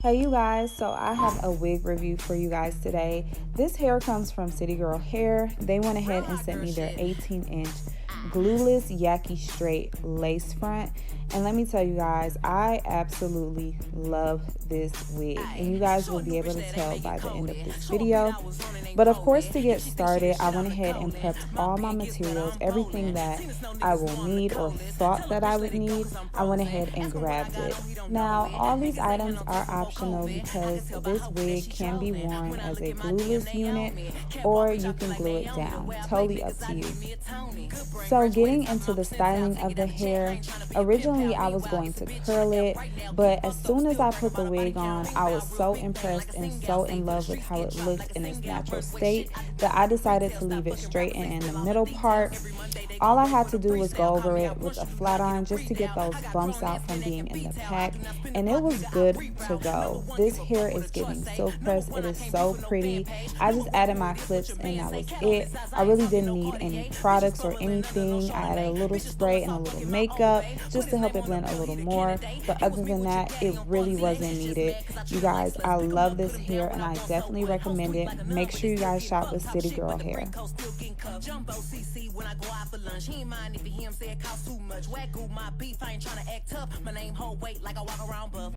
Hey you guys, so I have a wig review for you guys today. This hair comes from City Girl Hair. They went ahead and sent me their 18-inch glueless yaki straight lace front. And let me tell you guys, I absolutely love this wig. And you guys will be able to tell by the end of this video. But of course, to get started, I went ahead and prepped all my materials, everything that I will need or thought that I would need. I went ahead and grabbed it. Now, all these items are optional because this wig can be worn as a glueless unit or you can glue it down. Totally up to you. So getting into the styling of the hair, originally I was going to curl it, but as soon as I put the wig on, I was so impressed and so in love with how it looked in its natural state that I decided to leave it straight and in the middle part. All I had to do was go over it with a flat iron just to get those bumps out from being in the pack, and it was good to go. This hair is giving silk press. It is so pretty. I just added my clips and that was it. I really didn't need any products or anything. I added a little spray and a little makeup just to help it blend a little more, but other than that, it really wasn't needed. You guys, I love this hair and I definitely recommend it. Make sure you guys shop with City Girl Hair. He ain't mind if he hear him say it costs too much. Wagyu my beef, I ain't tryna act tough. My name hold weight like I walk around buff.